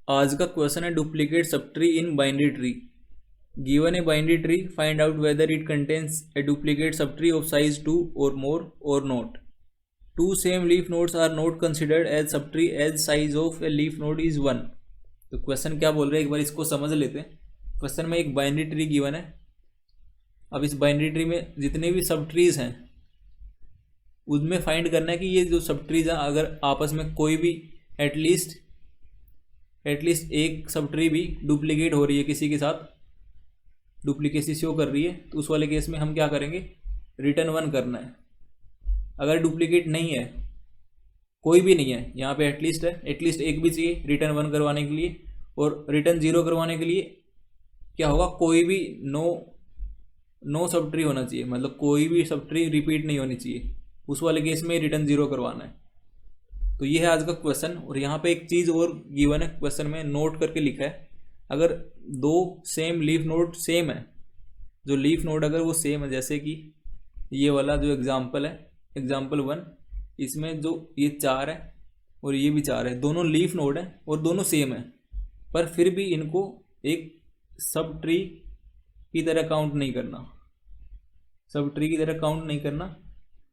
आज का क्वेश्चन है duplicate subtree in binary tree. Given a binary tree, find out whether it contains a duplicate subtree of size 2 or more or not. Two same leaf nodes are not considered as subtree as size of a leaf node is 1। तो question क्या बोल रहे हैं एक बार इसको समझ लेते हैं। क्वेश्चन में एक बाइनरी ट्री गिवन है। अब इस बाइनरी ट्री में जितने भी सब ट्रीज हैं उनमें फाइंड करना है कि ये जो सब ट्रीज हैं अगर आपस में कोई भी एटलीस्ट एक सब ट्री भी डुप्लीकेट हो रही है, किसी के साथ डुप्लीकेसी शो कर रही है, तो उस वाले केस में हम क्या करेंगे, रिटर्न 1 करना है। अगर डुप्लीकेट नहीं है, कोई भी नहीं है, यहाँ पे एटलीस्ट है, एटलीस्ट एक भी चाहिए रिटर्न 1 करवाने के लिए, और रिटर्न 0 करवाने के लिए क्या होगा, कोई भी नो सब ट्री होना चाहिए, मतलब कोई भी सब ट्री रिपीट नहीं होनी चाहिए। उस वाले केस में रिटर्न 0 करवाना है। तो ये है आज का क्वेश्चन। और यहाँ पे एक चीज़ और गिवन है क्वेश्चन में, नोट करके लिखा है, अगर दो सेम लीफ नोड सेम है, जो लीफ नोड अगर वो सेम है, जैसे कि ये वाला जो एग्जाम्पल है, एग्जाम्पल 1, इसमें जो ये 4 है और ये भी 4 है, दोनों लीफ नोड है और दोनों सेम है, पर फिर भी इनको एक सब ट्री की तरह काउंट नहीं करना, सब ट्री की तरह काउंट नहीं करना।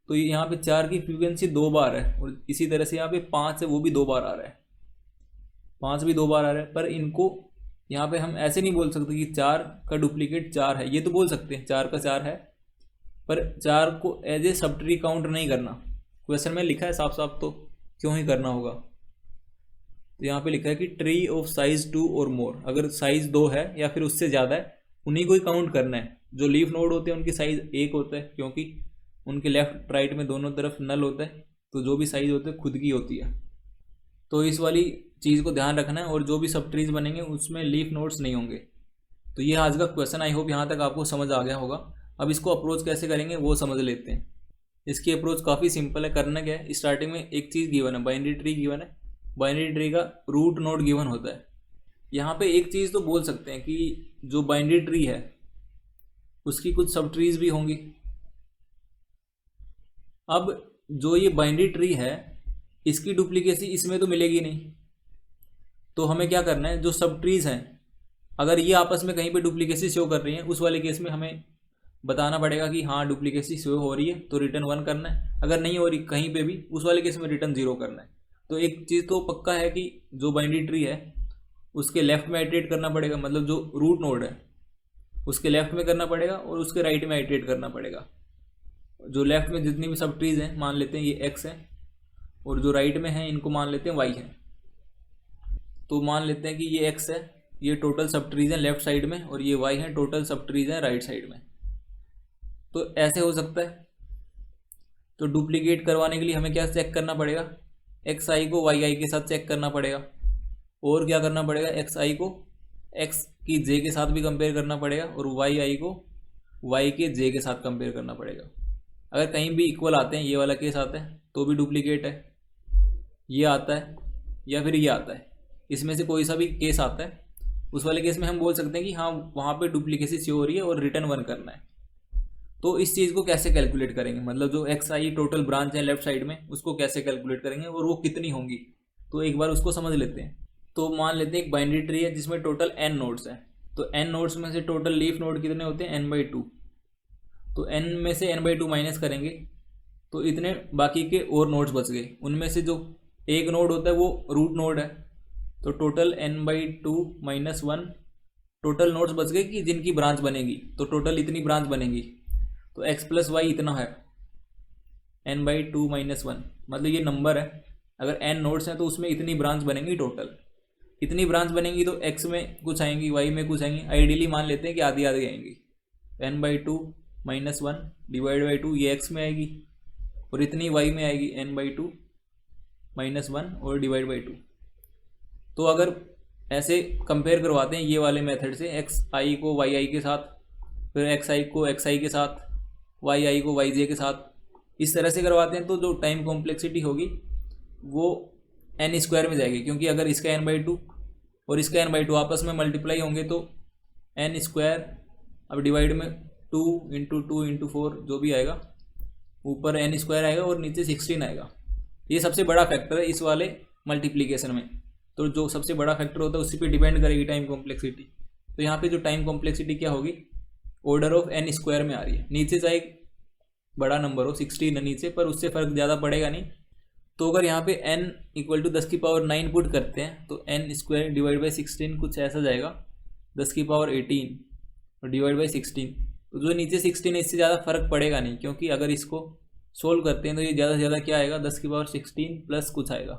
तो यहाँ पे 4 की फ्रीक्वेंसी 2 बार है, और इसी तरह से यहाँ पे 5 है, वो भी 2 बार आ रहा है, 5 भी 2 बार आ रहा है। पर इनको यहाँ पे हम ऐसे नहीं बोल सकते कि 4 का डुप्लीकेट 4 है, ये तो बोल सकते हैं 4 का 4 है, पर 4 को as a sub tree count नहीं करना। क्वेश्चन में लिखा है साफ साफ, तो क्यों ही करना होगा। तो यहाँ पे लिखा है कि ट्री ऑफ साइज 2 और मोर, अगर साइज 2 है या फिर उससे ज़्यादा है, उन्हीं को ही काउंट करना है। जो लीफ नोड होते हैं उनकी साइज 1 होता है, क्योंकि उनके लेफ्ट राइट में दोनों तरफ नल होता है, तो जो भी साइज होते है खुद की होती है। तो इस वाली चीज़ को ध्यान रखना है, और जो भी सब ट्रीज बनेंगे उसमें लीफ नोड्स नहीं होंगे। तो ये आज का क्वेश्चन, आई होप यहाँ तक आपको समझ आ गया होगा। अब इसको अप्रोच कैसे करेंगे वो समझ लेते हैं। इसकी अप्रोच काफ़ी सिंपल है। करना क्या है, स्टार्टिंग में एक चीज़ गिवन है, बाइनरी ट्री गिवन है, बाइनरी ट्री का रूट नोड गिवन होता है। यहाँ पे एक चीज़ तो बोल सकते हैं कि जो बाइनरी ट्री है उसकी कुछ सब ट्रीज भी होंगी। अब जो ये बाइनरी ट्री है इसकी डुप्लीकेसी इसमें तो मिलेगी नहीं, तो हमें क्या करना है, जो सब ट्रीज हैं अगर ये आपस में कहीं पे डुप्लीकेसी शो कर रही हैं, उस वाले केस में हमें बताना पड़ेगा कि हाँ डुप्लीकेसी शो हो रही है, तो रिटर्न 1 करना है। अगर नहीं हो रही कहीं पे भी, उस वाले केस में रिटर्न 0 करना है। तो एक चीज़ तो पक्का है कि जो बाइनरी ट्री है उसके लेफ्ट में आइटरेट करना पड़ेगा, मतलब जो रूट नोड है उसके लेफ्ट में करना पड़ेगा और उसके राइट में आइटरेट करना पड़ेगा। जो लेफ्ट में जितनी भी सब ट्रीज हैं मान लेते हैं ये x है, और जो राइट में है इनको मान लेते हैं y है। तो मान लेते हैं कि ये x है, ये टोटल सब ट्रीज हैं लेफ्ट साइड में, और ये y है, टोटल सब ट्रीज हैं राइट साइड में। तो ऐसे हो सकता है। तो डुप्लीकेट करवाने के लिए हमें क्या चेक करना पड़ेगा, xi को yi के साथ चेक करना पड़ेगा, और क्या करना पड़ेगा, xi को x की j के साथ भी कंपेयर करना पड़ेगा, और yi को y के j के साथ कंपेयर करना पड़ेगा। अगर कहीं भी इक्वल आते हैं, ये वाला केस आता है तो भी डुप्लीकेट है, ये आता है या फिर ये आता है, इसमें से कोई सा भी केस आता है, उस वाले केस में हम बोल सकते हैं कि हाँ वहाँ पे डुप्लीकेसी शो हो रही है और रिटर्न 1 करना है। तो इस चीज़ को कैसे कैलकुलेट करेंगे, मतलब जो xi टोटल ब्रांच है लेफ्ट साइड में उसको कैसे कैलकुलेट करेंगे और वो कितनी होंगी, तो एक बार उसको समझ लेते हैं। तो मान लेते हैं एक बाइनरी ट्री है जिसमें टोटल n नोड्स हैं। तो n नोड्स में से टोटल लीफ नोड कितने होते हैं, n/2। तो n में से n/2 माइनस करेंगे तो इतने बाकी के और नोड्स बच गए। उनमें से जो एक नोड होता है वो रूट नोड है, तो total n/2 minus 1 total nodes बच गए कि जिनकी ब्रांच बनेगी। तो टोटल इतनी ब्रांच बनेगी, तो x + y इतना है, n/2 माइनस 1, मतलब ये नंबर है। अगर n नोड्स हैं तो उसमें इतनी ब्रांच बनेंगी, टोटल इतनी ब्रांच बनेंगी। तो x में कुछ आएंगी, y में कुछ आएंगी, आइडियली मान लेते हैं कि आधी आधी आएंगी। n/2 माइनस 1 डिवाइड बाई 2 ये x में आएगी, और इतनी y में आएगी n/2 माइनस 1 और डिवाइड बाई 2। तो अगर ऐसे कंपेयर करवाते हैं ये वाले मेथड से, xi को yi के साथ, फिर xi को xi के साथ, yi को yj के साथ, इस तरह से करवाते हैं, तो जो टाइम कॉम्प्लेक्सिटी होगी वो n² में जाएगी, क्योंकि अगर इसका n/2 और इसका n/2 आपस में मल्टीप्लाई होंगे तो n², अब डिवाइड में 2 × 2 × 4 जो भी आएगा, ऊपर n² आएगा और नीचे 16 आएगा। ये सबसे बड़ा फैक्टर है इस वाले मल्टीप्लिकेशन में। तो जो सबसे बड़ा फैक्टर होता है उसी पे डिपेंड करेगी टाइम कॉम्प्लेक्सिटी। तो यहाँ पे जो टाइम कॉम्प्लेक्सिटी क्या होगी, ऑर्डर ऑफ n स्क्वायर में आ रही है। नीचे चाहे बड़ा नंबर हो 16 है नीचे, पर उससे फ़र्क ज़्यादा पड़ेगा नहीं। तो अगर यहाँ पे n इक्वल टू 10⁻⁹ पुट करते हैं तो n स्क्वायर डिवाइड बाई 16 कुछ ऐसा जाएगा 10⁻18 डिवाइड बाई 16। तो जो नीचे 16 है इससे ज़्यादा फर्क पड़ेगा नहीं, क्योंकि अगर इसको सोल्व करते हैं तो ये ज़्यादा से ज़्यादा क्या आएगा 10⁻16 प्लस कुछ आएगा।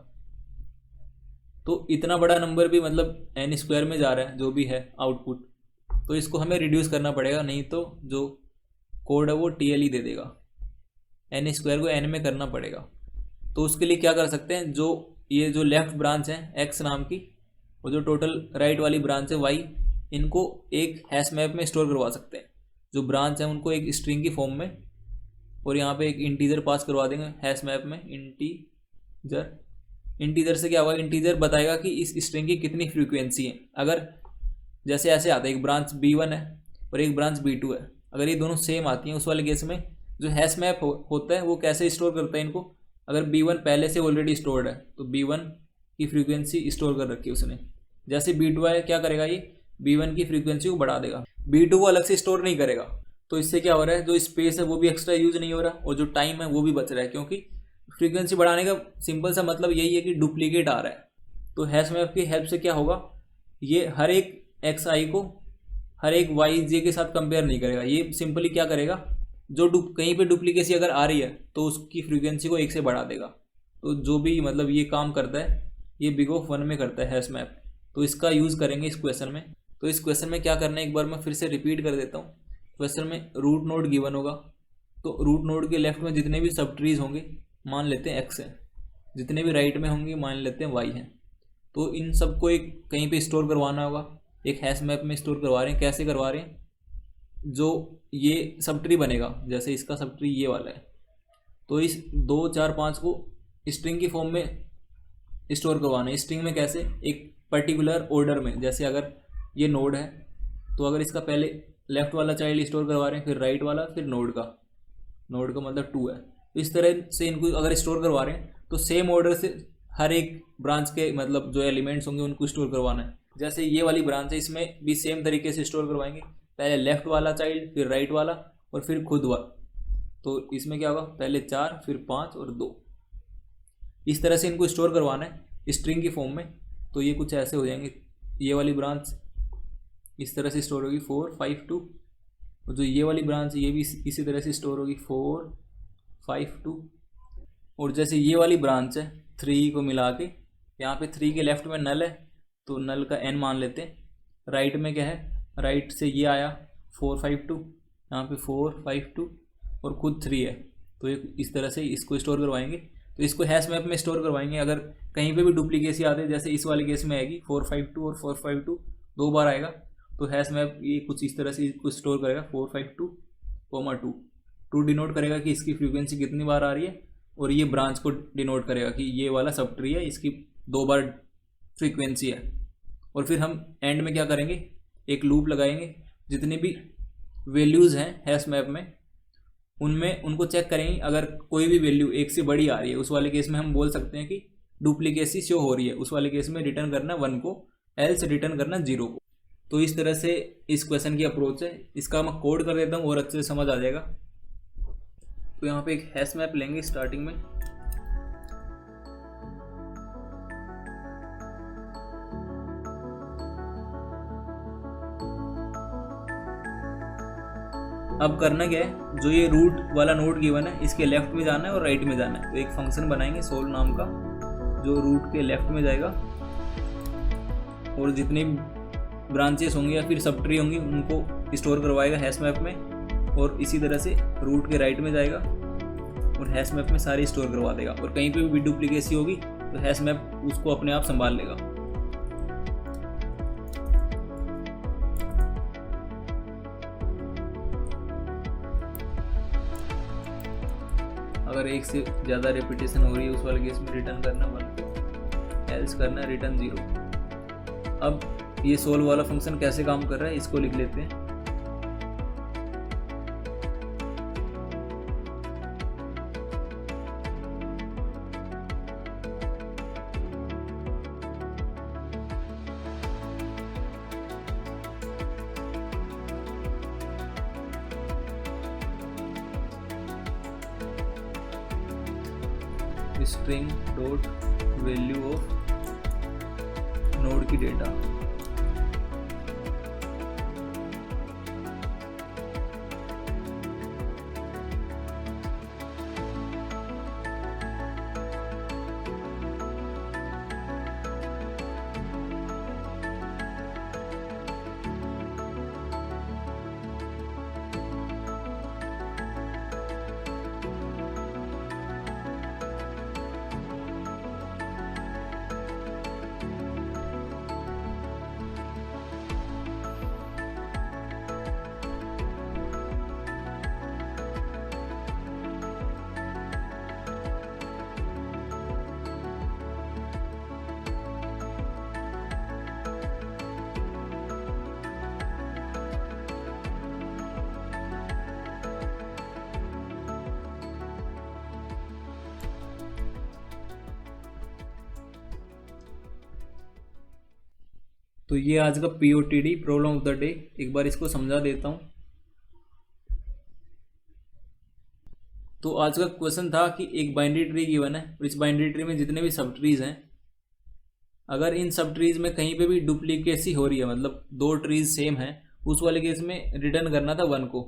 तो इतना बड़ा नंबर भी मतलब n स्क्वायर में जा रहा है जो भी है आउटपुट, तो इसको हमें रिड्यूस करना पड़ेगा, नहीं तो जो कोड है वो TL ही दे देगा। n स्क्वायर को n में करना पड़ेगा। तो उसके लिए क्या कर सकते हैं, जो ये जो लेफ्ट ब्रांच है x नाम की और जो टोटल राइट वाली ब्रांच है y, इनको एक हैश मैप में स्टोर करवा सकते हैं। जो ब्रांच है उनको एक स्ट्रिंग की फॉर्म में, और यहाँ पे एक इंटीजर पास करवा देंगे हैश मैप में, इंटीजर से क्या होगा, इंटीजर बताएगा कि इस स्ट्रिंग की कितनी फ्रीक्वेंसी है। अगर जैसे ऐसे आता है एक ब्रांच B1 है और एक ब्रांच B2 है, अगर ये दोनों सेम आती हैं उस वाले केस में जो हैश मैप होता है वो कैसे स्टोर करता है इनको, अगर B1 पहले से ऑलरेडी स्टोर्ड है तो B1 की फ्रीक्वेंसी स्टोर कर रखी है उसने, जैसे B2 है क्या करेगा, ये B1 की फ्रीक्वेंसी को बढ़ा देगा, B2 को अलग से स्टोर नहीं करेगा। तो इससे क्या हो रहा है, जो स्पेस है वो भी एक्स्ट्रा यूज नहीं हो रहा और जो टाइम है वो भी बच रहा है, क्योंकि फ्रीक्वेंसी बढ़ाने का सिंपल सा मतलब यही है कि डुप्लीकेट आ रहा है। तो हैश मैप की हेल्प से क्या होगा, ये हर एक xi को हर एक yj के साथ कंपेयर नहीं करेगा, ये सिंपली क्या करेगा, जो कहीं पे डुप्लीकेसी अगर आ रही है तो उसकी फ्रीक्वेंसी को 1 से बढ़ा देगा। तो जो भी मतलब ये काम करता है ये बिग ऑफ 1 में करता है हैश मैप। तो इसका यूज़ करेंगे इस क्वेश्चन में। तो इस क्वेश्चन में क्या करना है एक बार मैं फिर से रिपीट कर देता हूँ। क्वेश्चन में रूट नोड गिवन होगा, तो रूट नोड के लेफ्ट में जितने भी सब ट्रीज होंगे मान लेते हैं x है, जितने भी राइट में होंगे मान लेते हैं y हैं। तो इन सबको एक कहीं पे स्टोर करवाना होगा, एक हैश मैप में स्टोर करवा रहे हैं। कैसे करवा रहे हैं, जो ये सब ट्री बनेगा जैसे इसका सब ट्री ये वाला है, तो इस 2 4 5 को स्ट्रिंग की फॉर्म में स्टोर करवाना है। स्ट्रिंग में कैसे, एक पर्टिकुलर ऑर्डर में, जैसे अगर ये नोड है तो अगर इसका पहले लेफ्ट वाला चाइल्ड स्टोर करवा रहे हैं, फिर राइट वाला, फिर नोड का मतलब 2 है, तो इस तरह से इनको अगर स्टोर करवा रहे हैं तो सेम ऑर्डर से हर एक ब्रांच के मतलब जो एलिमेंट्स होंगे उनको स्टोर करवाना है। जैसे ये वाली ब्रांच है इसमें भी सेम तरीके से स्टोर करवाएंगे, पहले लेफ्ट वाला चाइल्ड, फिर राइट वाला और फिर खुद वाला। तो इसमें क्या होगा, पहले 4 फिर 5 और 2, इस तरह से इनको स्टोर करवाना है स्ट्रिंग की फॉर्म में। तो ये कुछ ऐसे हो जाएंगे, ये वाली ब्रांच इस तरह से स्टोर होगी 4 5 2, और जो ये वाली ब्रांच है ये भी इसी तरह से स्टोर होगी 4 5 2। और जैसे ये वाली ब्रांच है 3 को मिला के, यहाँ पे 3 के लेफ्ट में नल है तो नल का n मान लेते हैं। राइट में क्या है, राइट से ये आया 4 5 2, यहाँ पे 4 5 2 और खुद 3 है, तो ये इस तरह से इसको स्टोर करवाएंगे। तो इसको हैश मैप में स्टोर करवाएंगे। अगर कहीं पे भी डुप्लीकेसी आते हैं जैसे इस वाले केस में आएगी 4 5 2 और 4 5 2 2 बार आएगा, तो हैश मैप ये कुछ इस तरह से इसको स्टोर करेगा 4 5 2 2 डिनोट करेगा कि इसकी फ्रीक्वेंसी कितनी बार आ रही है, और ये ब्रांच को डिनोट करेगा कि ये वाला सब ट्री है, इसकी 2 बार फ्रीक्वेंसी है। और फिर हम एंड में क्या करेंगे, एक लूप लगाएंगे, जितनी भी वैल्यूज़ हैं हैश मैप में उनमें उनको चेक करेंगे। अगर कोई भी वैल्यू 1 से बड़ी आ रही है उस वाले केस में हम बोल सकते हैं कि डुप्लीकेसी शो हो रही है, उस वाले केस में रिटर्न करना 1 को, एल्स रिटर्न करना 0 को। तो इस तरह से इस क्वेश्चन की अप्रोच है। इसका मैं कोड कर देता हूँ और अच्छे से समझ आ जाएगा। तो यहाँ पे एक हैश मैप लेंगे स्टार्टिंग में, अब करना क्या है, जो ये रूट वाला नोड गिवन है इसके लेफ्ट में जाना है और राइट में जाना है। तो एक फंक्शन बनाएंगे सोल्व नाम का, जो रूट के लेफ्ट में जाएगा और जितने ब्रांचेस होंगे या फिर सब ट्री होंगी उनको स्टोर करवाएगा हैश मैप में, और इसी तरह से रूट के राइट में जाएगा और हैश मैप में सारी स्टोर करवा देगा। और कहीं पे भी डुप्लीकेसी होगी तो हैश मैप उसको अपने आप संभाल लेगा। अगर 1 से ज़्यादा रेपिटेशन हो रही है उस वाले केस में रिटर्न करना 1, एल्स करना रिटर्न 0। अब ये सोल्व वाला फंक्शन कैसे काम कर रहा है इसको लिख लेते हैं। String dot value of node की डेटा। तो ये आज का POTD problem of the day, एक बार इसको समझा देता हूँ। तो आज का क्वेश्चन था कि एक बाइनरी ट्री गिवन है और इस बाइनरी ट्री में जितने भी सब ट्रीज हैं, अगर इन सब ट्रीज में कहीं पे भी डुप्लीकेसी हो रही है, मतलब दो ट्रीज सेम है, उस वाले केस में रिटर्न करना था 1 को।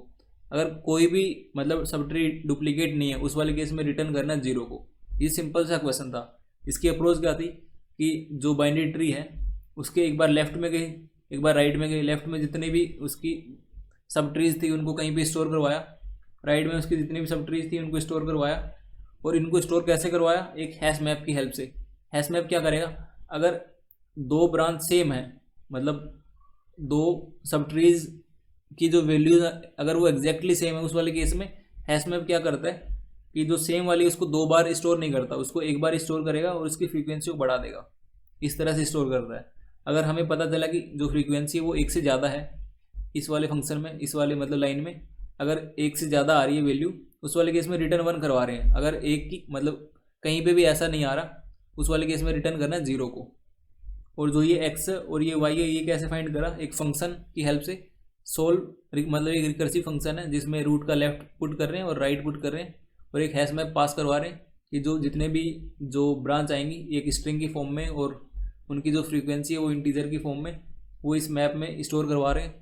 अगर कोई भी मतलब सब ट्री डुप्लीकेट नहीं है, उस वाले केस में रिटर्न करना 0 को। ये सिंपल सा क्वेश्चन था। इसकी अप्रोच क्या थी कि जो बाइनरी ट्री है उसके एक बार लेफ्ट में गए, एक बार राइट में गए। लेफ्ट में जितने भी उसकी सब ट्रीज थी उनको कहीं पे स्टोर करवाया, राइट में उसकी जितनी भी सब ट्रीज थी उनको स्टोर करवाया। और इनको स्टोर कैसे करवाया? एक हैश मैप की हेल्प से। हैश मैप क्या करेगा? अगर दो ब्रांच सेम है, मतलब दो सब ट्रीज की जो वैल्यूज अगर वो एग्जैक्टली सेम है, उस वाले केस में हैश मैप क्या करता है कि जो सेम वाली उसको 2 बार स्टोर नहीं करता, उसको एक बार स्टोर करेगा और उसकी फ्रीक्वेंसी को बढ़ा देगा। इस तरह से स्टोर करता है। अगर हमें पता चला कि जो फ्रीक्वेंसी है वो 1 से ज़्यादा है इस वाले फंक्शन में, इस वाले मतलब लाइन में अगर 1 से ज़्यादा आ रही है वैल्यू, उस वाले केस में रिटर्न 1 करवा रहे हैं। अगर 1 की मतलब कहीं पे भी ऐसा नहीं आ रहा, उस वाले केस में रिटर्न करना है 0 को। और जो ये x और ये y है, ये कैसे फाइंड करा? एक फंक्शन की हेल्प से। सोल्व मतलब एक रिकर्सिव फंक्शन है जिसमें रूट का लेफ्ट पुट कर रहे हैं और राइट पुट कर रहे हैं और एक हैश मैप पास करवा रहे हैं कि जो जितने भी जो ब्रांच आएंगी एक स्ट्रिंग की फॉर्म में और उनकी जो फ्रीक्वेंसी है वो इंटीजर की फॉर्म में, वो इस मैप में स्टोर करवा रहे हैं।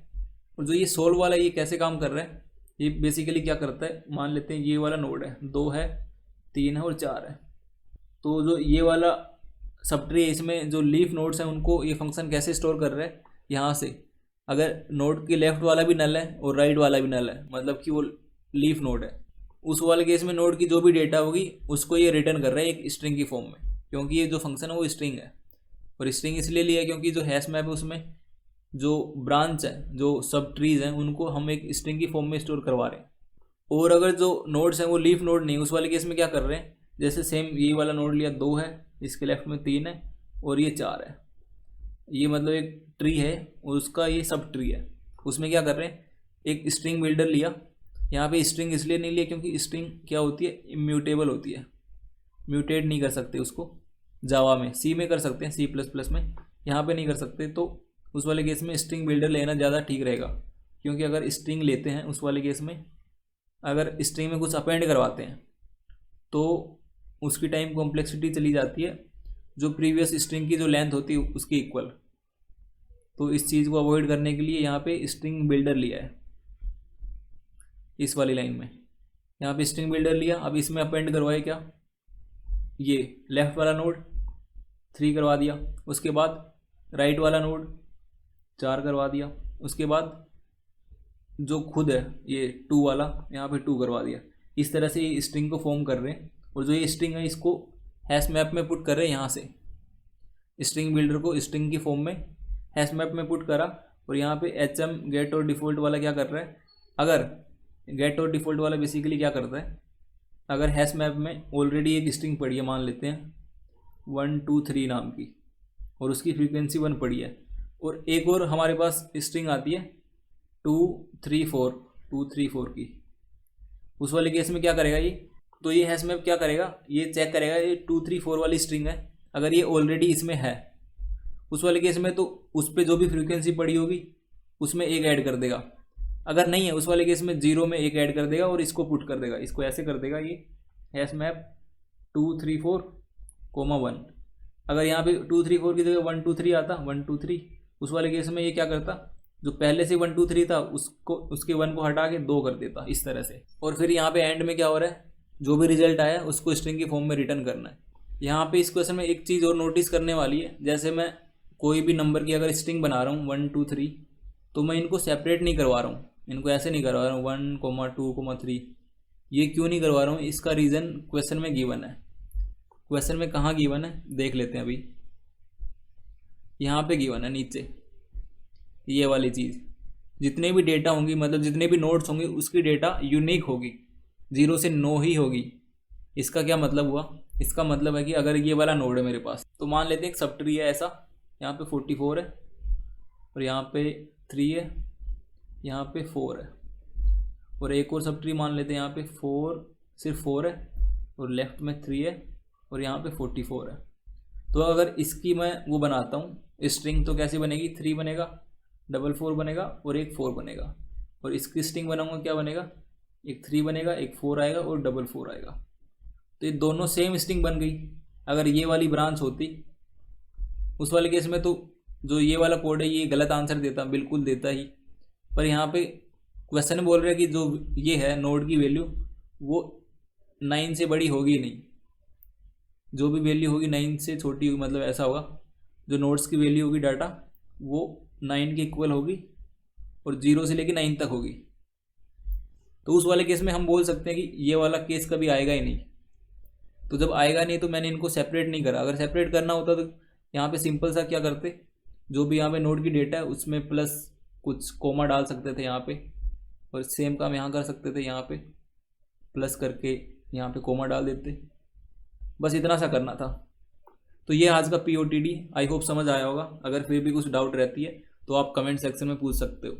और जो ये सोल्व वाला ये कैसे काम कर रहा है? ये बेसिकली क्या करता है, मान लेते हैं ये वाला नोड है, 2 है, 3 है और 4 है। तो जो ये वाला सब ट्री है, इसमें जो लीफ नोड्स हैं उनको ये फंक्शन कैसे स्टोर कर रहा है? यहाँ से अगर नोड के लेफ्ट वाला भी नल है और राइट वाला भी नल है, मतलब कि वो लीफ नोड है, उस वाले केस में नोड की जो भी डेटा होगी उसको ये रिटर्न कर रहा है एक स्ट्रिंग की फॉर्म में, क्योंकि ये जो फंक्शन है वो स्ट्रिंग है। और स्ट्रिंग इसलिए लिया क्योंकि जो हैश मैप है उसमें जो ब्रांच है, जो सब ट्रीज हैं, उनको हम एक स्ट्रिंग की फॉर्म में स्टोर करवा रहे हैं। और अगर जो नोड्स हैं वो लीफ नोड नहीं, उस वाले केस में क्या कर रहे हैं? जैसे सेम ये वाला नोड लिया, 2 है, इसके लेफ्ट में 3 है और ये 4 है। ये मतलब एक ट्री है और उसका ये सब ट्री है। उसमें क्या कर रहे हैं? एक स्ट्रिंग बिल्डर लिया। यहाँ पे स्ट्रिंग इसलिए नहीं लिया क्योंकि स्ट्रिंग क्या होती है? इम्यूटेबल होती है, म्यूटेट नहीं कर सकते उसको। जावा में, सी में कर सकते हैं, C++ में, यहाँ पे नहीं कर सकते। तो उस वाले केस में स्ट्रिंग बिल्डर लेना ज़्यादा ठीक रहेगा, क्योंकि अगर स्ट्रिंग लेते हैं उस वाले केस में, अगर स्ट्रिंग में कुछ अपेंड करवाते हैं तो उसकी टाइम कॉम्प्लेक्सिटी चली जाती है जो प्रीवियस स्ट्रिंग की जो लेंथ होती है उसकी इक्वल। तो इस चीज़ को अवॉइड करने के लिए यहाँ पे स्ट्रिंग बिल्डर लिया है इस वाली लाइन में। यहाँ पे स्ट्रिंग बिल्डर लिया। अब इसमें अपेंड करवाए क्या? ये लेफ्ट वाला नोड 3 करवा दिया, उसके बाद राइट वाला नोड 4 करवा दिया, उसके बाद जो खुद है ये 2 वाला यहाँ पे 2 करवा दिया। इस तरह से ये स्ट्रिंग को फॉर्म कर रहे हैं। और जो ये स्ट्रिंग है इसको हैश मैप में पुट कर रहे हैं। यहाँ से स्ट्रिंग बिल्डर को स्ट्रिंग की फॉर्म में हैश मैप में पुट करा और यहाँ पे HM गेट और डिफ़ॉल्ट वाला क्या कर रहा है? अगर गेट और डिफ़ॉल्ट वाला बेसिकली क्या करता है? अगर हैश मैप में ऑलरेडी एक स्ट्रिंग पड़ी है, मान लेते हैं 1 2 3 नाम की, और उसकी फ्रीक्वेंसी 1 पड़ी है, और एक और हमारे पास स्ट्रिंग आती है 2 3 4 की, उस वाले केस में क्या करेगा ये? तो ये हैश मैप क्या करेगा? ये चेक करेगा ये 2 3 4 वाली स्ट्रिंग है, अगर ये ऑलरेडी इसमें है उस वाले केस में तो उस पर जो भी फ्रीक्वेंसी पड़ी होगी उसमें 1 ऐड कर देगा। अगर नहीं है उस वाले केस में 0 में 1 ऐड कर देगा और इसको पुट कर देगा। इसको ऐसे कर देगा, ये हैश मैप 234, 1। अगर यहाँ पे 234 की जगह 123 आता, 123, उस वाले केस में ये क्या करता, जो पहले से 123 था उसको, उसके 1 को हटा के 2 कर देता, इस तरह से। और फिर यहाँ पे एंड में क्या हो रहा है, जो भी रिजल्ट आया उसको स्ट्रिंग की फॉर्म में रिटर्न करना है। यहाँ पे इस क्वेश्चन में एक चीज़ और नोटिस करने वाली है, जैसे मैं कोई भी नंबर की अगर स्ट्रिंग बना रहा हूँ 1 2 3, तो मैं इनको सेपरेट नहीं करवा रहा हूँ, इनको ऐसे नहीं करवा रहा हूँ 1, 2, 3। ये क्यों नहीं करवा रहा हूँ, इसका रीज़न क्वेश्चन में गिवन है। क्वेश्चन में कहाँ गिवन है देख लेते हैं अभी। यहाँ पे गिवन है नीचे, ये वाली चीज़, जितने भी डेटा होंगी, मतलब जितने भी नोड्स होंगे उसकी डेटा यूनिक होगी, 0 से 9 ही होगी। इसका क्या मतलब हुआ, इसका मतलब है कि अगर ये वाला नोड है मेरे पास, तो मान लेते हैं एक सब ट्री है ऐसा, यहाँ पे 44 है और यहाँ पे 3 है, यहाँ पे 4 है, और एक और सब ट्री मान लेते हैं यहाँ पे 4, सिर्फ 4 है और लेफ्ट में 3 है और यहाँ पे 44 है। तो अगर इसकी मैं वो बनाता हूँ स्ट्रिंग, तो कैसे बनेगी, 3 बनेगा, 4 बनेगा और एक 4 बनेगा। और इसकी स्ट्रिंग बनाऊंगा, क्या बनेगा, एक 3 बनेगा, एक 4 आएगा और 4 आएगा। तो ये दोनों सेम स्ट्रिंग बन गई। अगर ये वाली ब्रांच होती उस वाले केस में, तो जो ये वाला कोड है ये गलत आंसर देता, बिल्कुल देता ही। पर यहाँ पे क्वेश्चन बोल रहा है कि जो ये है नोड की वैल्यू वो 9 से बड़ी होगी नहीं, जो भी वैल्यू होगी 9 से छोटी होगी, मतलब ऐसा होगा जो नोड्स की वैल्यू होगी डाटा वो 9 के इक्वल होगी और 0 से लेकर 9 तक होगी। तो उस वाले केस में हम बोल सकते हैं कि ये वाला केस कभी आएगा ही नहीं। तो जब आएगा नहीं तो मैंने इनको सेपरेट नहीं करा। अगर सेपरेट करना होता तो यहाँ पे सिंपल सा क्या करते, जो भी यहाँ पे नोड की डेटा है उसमें प्लस कुछ कोमा डाल सकते थे यहाँ पे, और सेम काम यहाँ कर सकते थे, यहाँ पे प्लस करके यहाँ पे कोमा डाल देते, बस इतना सा करना था। तो ये आज का POTD, आई होप समझ आया होगा। अगर फिर भी कुछ डाउट रहती है तो आप कमेंट सेक्शन में पूछ सकते हो।